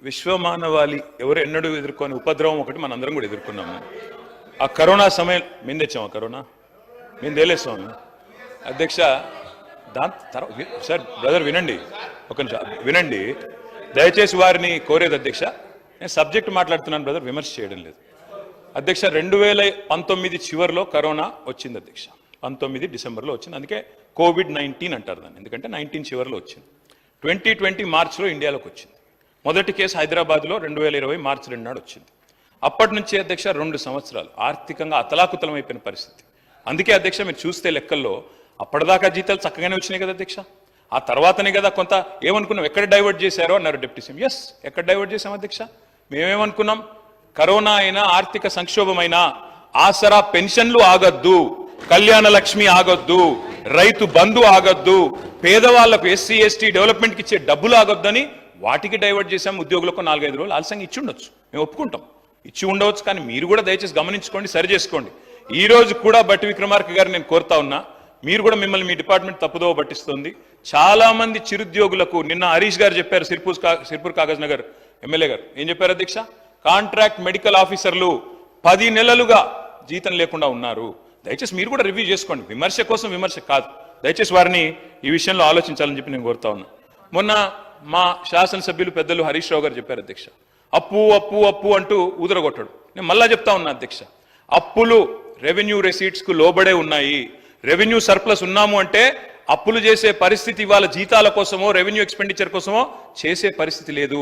విశ్వమానవాళి ఎవరు ఎన్నడూ ఎదుర్కొని ఉపద్రవం ఒకటి మనందరం కూడా ఎదుర్కొన్నాము. ఆ కరోనా సమయం మేము తెచ్చాము. కరోనా మేము తేలేస్తాము అధ్యక్ష. దాని తర్వాత సార్ బ్రదర్ వినండి, ఒక నిమిషం వినండి దయచేసి. వారిని కోరేది అధ్యక్ష, నేను సబ్జెక్ట్ మాట్లాడుతున్నాను బ్రదర్, విమర్శ చేయడం లేదు అధ్యక్ష. 2019 చివరిలో కరోనా వచ్చింది అధ్యక్ష. 19 డిసెంబర్లో వచ్చింది, అందుకే కోవిడ్-19 అంటారు దాన్ని, ఎందుకంటే 19 చివరిలో వచ్చింది. 2020 మార్చిలో ఇండియాలోకి వచ్చింది. మొదటి కేసు హైదరాబాద్లో 2020 మార్చి 2 నాడు వచ్చింది. అప్పటి నుంచి అధ్యక్ష 2 సంవత్సరాలు ఆర్థికంగా అతలాకుతలం అయిపోయిన పరిస్థితి. అందుకే అధ్యక్ష మీరు చూస్తే లెక్కల్లో అప్పటిదాకా జీతాలు చక్కగానే వచ్చినాయి కదా అధ్యక్ష. ఆ తర్వాతనే కదా కొంత ఏమనుకున్నాం, ఎక్కడ డైవర్ట్ చేశారో అన్నారు డిప్యూటీ సీఎం. ఎస్, ఎక్కడ డైవర్ట్ చేశాం అధ్యక్ష? మేమేమనుకున్నాం, కరోనా అయినా ఆర్థిక సంక్షోభమైనా ఆసరా పెన్షన్లు ఆగొద్దు, కళ్యాణ లక్ష్మి ఆగొద్దు, రైతు బంధు ఆగొద్దు, పేదవాళ్లకు ఎస్సీ ఎస్టీ డెవలప్మెంట్కి ఇచ్చే డబ్బులు ఆగొద్దని వాటికి డైవర్ట్ చేశాం. ఉద్యోగులకు 4-5 రోజులు ఆలస్యంగా ఇచ్చి ఉండొచ్చు, మేము ఒప్పుకుంటాం, ఇచ్చి ఉండవచ్చు. కానీ మీరు కూడా దయచేసి గమనించుకోండి, సరి చేసుకోండి. ఈ రోజు కూడా బట్టి విక్రమార్క గారు నేను కోరుతా ఉన్నా, మీరు కూడా మిమ్మల్ని మీ డిపార్ట్మెంట్ తప్పుదోవ పట్టిస్తుంది. చాలా మంది చిరుద్యోగులకు నిన్న హరీష్ గారు చెప్పారు, సిర్పూర్ కాగజ్ నగర్ ఎమ్మెల్యే గారు ఏం చెప్పారు అధ్యక్ష? కాంట్రాక్ట్ మెడికల్ ఆఫీసర్లు 10 నెలలుగా జీతం లేకుండా ఉన్నారు. దయచేసి మీరు కూడా రివ్యూ చేసుకోండి, విమర్శ కోసం విమర్శ కాదు. దయచేసి వారిని ఈ విషయంలో ఆలోచించాలని చెప్పి నేను కోరుతా ఉన్నా. మొన్న మా శాసనసభ్యులు పెద్దలు హరీష్ రావు గారు చెప్పారు అధ్యక్ష, అప్పు అప్పు అప్పు అంటూ ఊదరగొట్టాడు. నేను మళ్ళా చెప్తా ఉన్నా అధ్యక్ష, అప్పులు రెవెన్యూ రెసీట్స్ కు లోబడే ఉన్నాయి. రెవెన్యూ సర్ప్లస్ ఉన్నాము అంటే అప్పులు చేసే పరిస్థితి ఇవాళ జీతాల కోసమో రెవెన్యూ ఎక్స్పెండిచర్ కోసమో చేసే పరిస్థితి లేదు.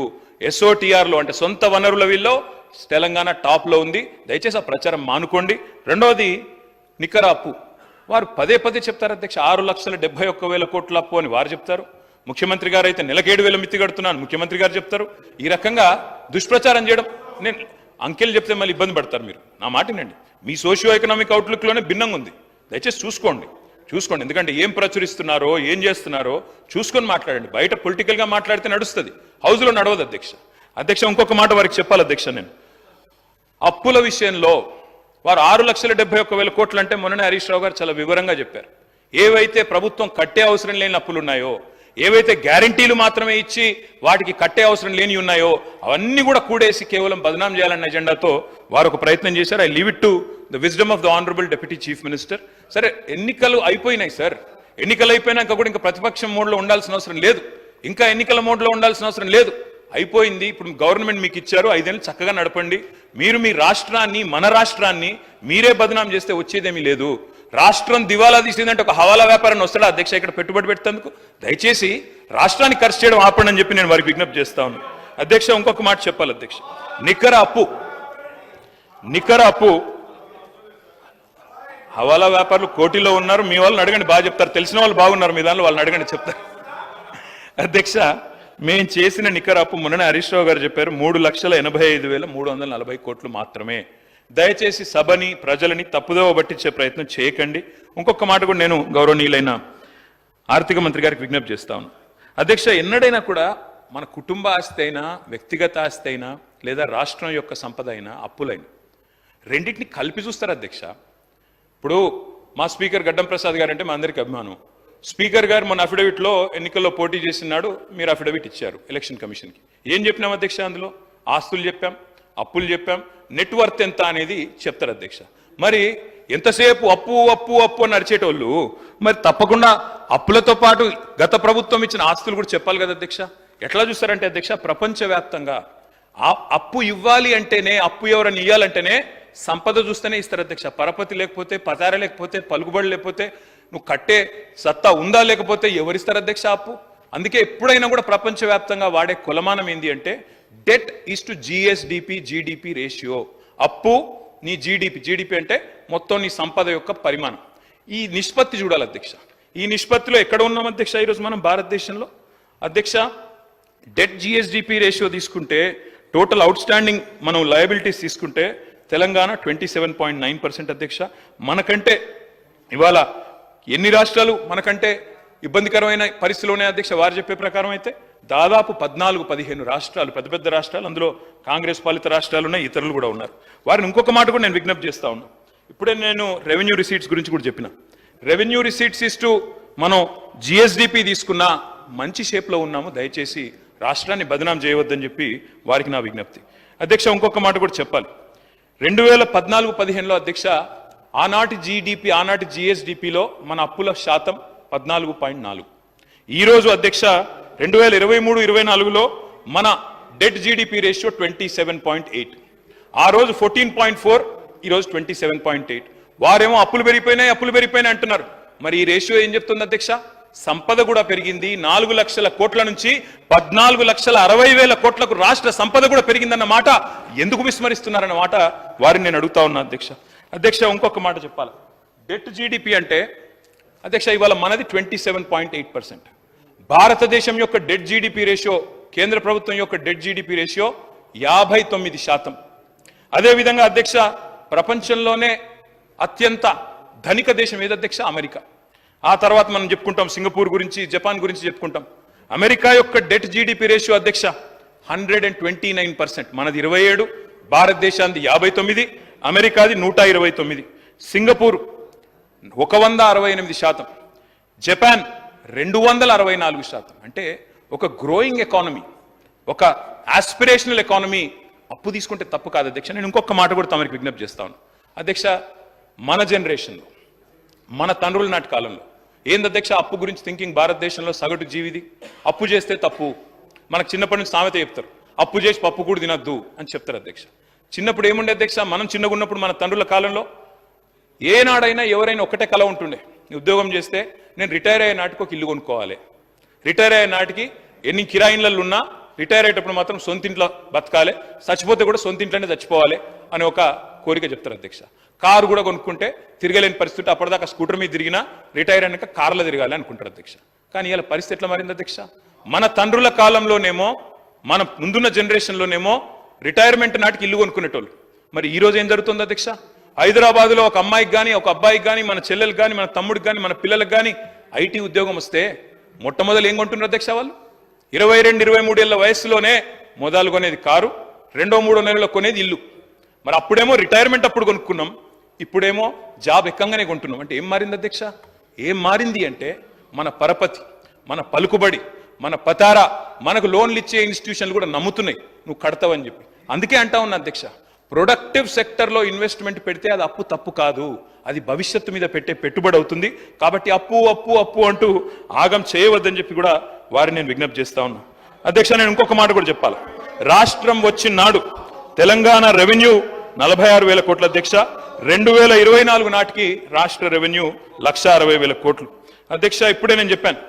SOTR లో అంటే సొంత వనరుల వీళ్ళు తెలంగాణ టాప్ లో ఉంది. దయచేసి ఆ ప్రచారం మానుకోండి. రెండవది నికర అప్పు, వారు పదే పదే చెప్తారు అధ్యక్ష, 6,71,000 కోట్ల అప్పు అని వారు చెప్తారు. ముఖ్యమంత్రి గారు అయితే నెలకు 7,000 మిత్తి కడుతున్నాను ముఖ్యమంత్రి గారు చెప్తారు. ఈ రకంగా దుష్ప్రచారం చేయడం, నేను అంకెలు చెప్తే మళ్ళీ ఇబ్బంది పడతారు. మీరు నా మాటినండి, మీ సోషియో ఎకనామిక్ అవుట్లుక్ లోనే భిన్నంగా ఉంది. దయచేసి చూసుకోండి, ఎందుకంటే ఏం ప్రచురిస్తున్నారో ఏం చేస్తున్నారో చూసుకొని మాట్లాడండి. బయట పొలిటికల్ గా మాట్లాడితే నడుస్తుంది, హౌస్ లో నడవదు అధ్యక్ష. ఇంకొక మాట వారికి చెప్పాలి అధ్యక్ష, నేను అప్పుల విషయంలో వారు 6,71,000 కోట్లు అంటే మొన్ననే హరీష్ రావు గారు చాలా వివరంగా చెప్పారు. ఏవైతే ప్రభుత్వం కట్టే అవసరం లేని అప్పులు ఉన్నాయో, ఏవైతే గ్యారంటీలు మాత్రమే ఇచ్చి వాటికి కట్టే అవసరం లేని ఉన్నాయో అవన్నీ కూడా కూడేసి కేవలం బదనాం చేయాలన్న ఎజెండాతో వారు ఒక ప్రయత్నం చేశారు. I leave it to the wisdom of the honourable deputy chief minister. సరే, ఎన్నికలు అయిపోయినాయి సార్, ఎన్నికలు అయిపోయినాక కూడా ఇంకా ప్రతిపక్షం మోడ్లో ఉండాల్సిన అవసరం లేదు, ఇంకా ఎన్నికల మోడ్లో ఉండాల్సిన అవసరం లేదు, అయిపోయింది. ఇప్పుడు గవర్నమెంట్ మీకు ఇచ్చారు, 5 ఏళ్ళు చక్కగా నడపండి. మీరు మీ రాష్ట్రాన్ని, మన రాష్ట్రాన్ని మీరే బదనాం చేస్తే వచ్చేదేమీ లేదు. రాష్ట్రం దివాలా తీసిందంటే ఒక హవాలా వ్యాపారాన్ని వస్తాడా అధ్యక్ష ఇక్కడ పెట్టుబడి పెట్టేందుకు? దయచేసి రాష్ట్రాన్ని ఖర్చు చేయడం ఆపండి అని చెప్పి నేను వారికి విజ్ఞప్తి చేస్తా ఉన్నాను అధ్యక్ష. ఇంకొక మాట చెప్పాలి అధ్యక్ష, నికర అప్పు హవాలా వ్యాపారులు కోటిలో ఉన్నారు. మీ వాళ్ళని అడగండి, బాగా చెప్తారు. తెలిసిన వాళ్ళు బాగున్నారు, మీ దానిలో వాళ్ళని అడగండి, చెప్తారు అధ్యక్ష. మేము చేసిన నికర అప్పు మొన్న హరీష్ రావు గారు చెప్పారు 3,85,340 కోట్లు మాత్రమే. దయచేసి సభని ప్రజలని తప్పుదోవ పట్టించే ప్రయత్నం చేయకండి. ఇంకొక మాట కూడా నేను గౌరవనీయులైన ఆర్థిక మంత్రి గారికి విజ్ఞప్తి చేస్తా ఉన్నాను అధ్యక్ష. ఎన్నడైనా కూడా మన కుటుంబ ఆస్తి అయినా, వ్యక్తిగత ఆస్తి అయినా, లేదా రాష్ట్రం యొక్క సంపద అయినా, అప్పులైనా, రెండింటిని కలిపి చూస్తారు అధ్యక్ష. ఇప్పుడు మా స్పీకర్ గడ్డం ప్రసాద్ గారు అంటే మా అందరికీ అభిమానం. స్పీకర్ గారు మన అఫిడవిట్లో ఎన్నికల్లో పోటీ చేసినాడు, మీరు అఫిడవిట్ ఇచ్చారు ఎలక్షన్ కమిషన్కి. ఏం చెప్పినాం అధ్యక్ష? అందులో ఆస్తులు చెప్పాం, అప్పులు చెప్పాం, నెట్వర్త్ ఎంత అనేది చెప్తారు అధ్యక్ష. మరి ఎంతసేపు అప్పు అప్పు అప్పు అని నడిచేటోళ్ళు మరి తప్పకుండా అప్పులతో పాటు గత ప్రభుత్వం ఇచ్చిన ఆస్తులు కూడా చెప్పాలి కదా అధ్యక్ష. ఎట్లా చూస్తారంటే అధ్యక్ష, ప్రపంచవ్యాప్తంగా అప్పు ఇవ్వాలి అంటేనే, అప్పు ఎవరైనా ఇవ్వాలంటేనే సంపద చూస్తేనే ఇస్తారు అధ్యక్ష. పరపతి లేకపోతే, పతార లేకపోతే, పలుకుబడి లేకపోతే, నువ్వు కట్టే సత్తా ఉందా లేకపోతే ఎవరిస్తారు అధ్యక్ష అప్పు? అందుకే ఎప్పుడైనా కూడా ప్రపంచవ్యాప్తంగా వాడే కొలమానం ఏంది అంటే debt is to GDP ratio. అప్పు నీ జీడిపి అంటే మొత్తం నీ సంపద యొక్క పరిమాణం. ఈ నిష్పత్తి చూడాలి అధ్యక్ష. ఈ నిష్పత్తిలో ఎక్కడ ఉన్నాం అధ్యక్ష ఈరోజు మనం భారతదేశంలో? అధ్యక్ష, డెట్ GSDP రేషియో తీసుకుంటే, టోటల్ అవుట్ స్టాండింగ్ మనం లయబిలిటీస్ తీసుకుంటే తెలంగాణ 27.9% అధ్యక్ష. మనకంటే ఇవాళ ఎన్ని రాష్ట్రాలు మనకంటే ఇబ్బందికరమైన పరిస్థితిలోనే అధ్యక్ష? వారు చెప్పే ప్రకారం అయితే దాదాపు 14-15 రాష్ట్రాలు, పెద్ద పెద్ద రాష్ట్రాలు, అందులో కాంగ్రెస్ పాలిత రాష్ట్రాలు ఉన్నాయి, ఇతరులు కూడా ఉన్నారు. వారిని ఇంకొక మాట కూడా నేను విజ్ఞప్తి చేస్తా ఉన్నా. ఇప్పుడే నేను రెవెన్యూ రిసీట్స్ గురించి కూడా చెప్పిన. రెవెన్యూ రిసీట్స్ ఇస్తూ మనం GSDP తీసుకున్నా మంచి షేప్లో ఉన్నాము. దయచేసి రాష్ట్రాన్ని బదనాం చేయవద్దని చెప్పి వారికి నా విజ్ఞప్తి. అధ్యక్ష, ఇంకొక మాట కూడా చెప్పాలి. 2014-15లో అధ్యక్ష, ఆనాటి జీడిపి, ఆనాటి జిఎస్డిపిలో మన అప్పుల శాతం 14.4. ఈరోజు అధ్యక్ష 2023-24లో మన డెట్ జీడిపి రేషియో 27.8. ఆ రోజు 14.4, ఈరోజు 27.8. వారేమో అప్పులు పెరిగిపోయినాయి అంటున్నారు. మరి ఈ రేషియో ఏం చెప్తుంది అధ్యక్ష? సంపద కూడా పెరిగింది. 4 లక్షల కోట్ల నుంచి 14,60,000 కోట్లకు రాష్ట్ర సంపద కూడా పెరిగిందన్న మాట ఎందుకు విస్మరిస్తున్నారన్న మాట వారిని నేను అడుగుతా ఉన్నా అధ్యక్ష. అధ్యక్ష, ఇంకొక మాట చెప్పాలి. డెట్ జీడిపి అంటే అధ్యక్ష ఇవాళ మనది 27.8%. భారతదేశం యొక్క డెట్ జీడిపి రేషియో, కేంద్ర ప్రభుత్వం యొక్క డెట్ జీడిపి రేషియో 59%. అదేవిధంగా అధ్యక్ష ప్రపంచంలోనే అత్యంత ధనిక దేశం ఏది అధ్యక్ష? అమెరికా. ఆ తర్వాత మనం చెప్పుకుంటాం సింగపూర్ గురించి, జపాన్ గురించి చెప్పుకుంటాం. అమెరికా యొక్క డెట్ జీడిపి రేషియో అధ్యక్ష 129%. మనది 27, భారతదేశానికి 59, అమెరికాది 129, సింగపూర్ 168%, జపాన్ 264%. అంటే ఒక గ్రోయింగ్ ఎకానమీ, ఒక ఆస్పిరేషనల్ ఎకానమీ అప్పు తీసుకుంటే తప్పు కాదు అధ్యక్ష. నేను ఇంకొక మాట కూడా తమరికి విజ్ఞప్తి చేస్తాను అధ్యక్ష. మన జనరేషన్లో, మన తండ్రుల నాటి కాలంలో ఏంది అధ్యక్ష అప్పు గురించి థింకింగ్? భారతదేశంలో సగటు జీవిది అప్పు చేస్తే తప్పు. మనకు చిన్నప్పటి నుంచి సామెత చెప్తారు, అప్పు చేసి పప్పు కూడా తినద్దు అని చెప్తారు అధ్యక్ష. చిన్నప్పుడు ఏముండే అధ్యక్ష? మనం చిన్నగా ఉన్నప్పుడు మన తండ్రుల కాలంలో ఏనాడైనా ఎవరైనా ఒకటే కల ఉంటుండే, ఉద్యోగం చేస్తే నేను రిటైర్ అయ్యే నాటికి ఒక ఇల్లు కొనుక్కోవాలి, రిటైర్ అయ్యే నాటికి ఎన్ని కిరాయిన్లలో ఉన్నా రిటైర్ అయ్యేటప్పుడు మాత్రం సొంత ఇంట్లో బతకాలి, చచ్చిపోతే కూడా సొంత ఇంట్లోనే చచ్చిపోవాలి అని ఒక కోరిక చెప్తారు అధ్యక్ష. కారు కూడా కొనుక్కుంటే తిరగలేని పరిస్థితి, అప్పటిదాకా స్కూటర్ మీద తిరిగినా రిటైర్ అయినాక కార్లో తిరగాలి అనుకుంటారు అధ్యక్ష. కానీ ఇలా పరిస్థితి ఎట్లా మారింది అధ్యక్ష? మన తండ్రుల కాలంలోనేమో, మన ముందున్న జనరేషన్లోనేమో రిటైర్మెంట్ నాటికి ఇల్లు కొనుక్కునేటోళ్ళు. మరి ఈ రోజు ఏం జరుగుతుంది అధ్యక్ష? హైదరాబాద్లో ఒక అమ్మాయికి కానీ, ఒక అబ్బాయికి కానీ, మన చెల్లెలకు కానీ, మన తమ్ముడికి కానీ, మన పిల్లలకు కానీ ఐటీ ఉద్యోగం వస్తే మొట్టమొదలు ఏం కొంటున్నారు అధ్యక్ష? వాళ్ళు 22-23 ఏళ్ల వయసులోనే మొదలు కొనేది కారు, 2-3 నెలల్లో కొనేది ఇల్లు. మరి అప్పుడేమో రిటైర్మెంట్ అప్పుడు కొనుక్కున్నాం, ఇప్పుడేమో జాబ్ ఎక్కంగానే కొంటున్నాం. అంటే ఏం మారింది అధ్యక్ష? ఏం మారింది అంటే మన పరపతి, మన పలుకుబడి, మన పతారా, మనకు లోన్లు ఇచ్చే ఇన్స్టిట్యూషన్లు కూడా నమ్ముతున్నాయి నువ్వు కడతావని చెప్పి. అందుకే అంటా ఉన్నా అధ్యక్ష, ప్రొడక్టివ్ సెక్టర్లో ఇన్వెస్ట్మెంట్ పెడితే అది అప్పు తప్పు కాదు, అది భవిష్యత్తు మీద పెట్టే పెట్టుబడి అవుతుంది. కాబట్టి అప్పు అప్పు అప్పు అంటూ ఆగం చేయవద్దని చెప్పి కూడా వారిని నేను విజ్ఞప్తి చేస్తా ఉన్నా అధ్యక్ష. నేను ఇంకొక మాట కూడా చెప్పాలి. రాష్ట్రం వచ్చిన నాడు తెలంగాణ రెవెన్యూ 46,000 కోట్ల అధ్యక్ష. 2024 నాటికి రాష్ట్ర రెవెన్యూ 1,60,000 కోట్లు అధ్యక్ష. ఇప్పుడే నేను చెప్పాను,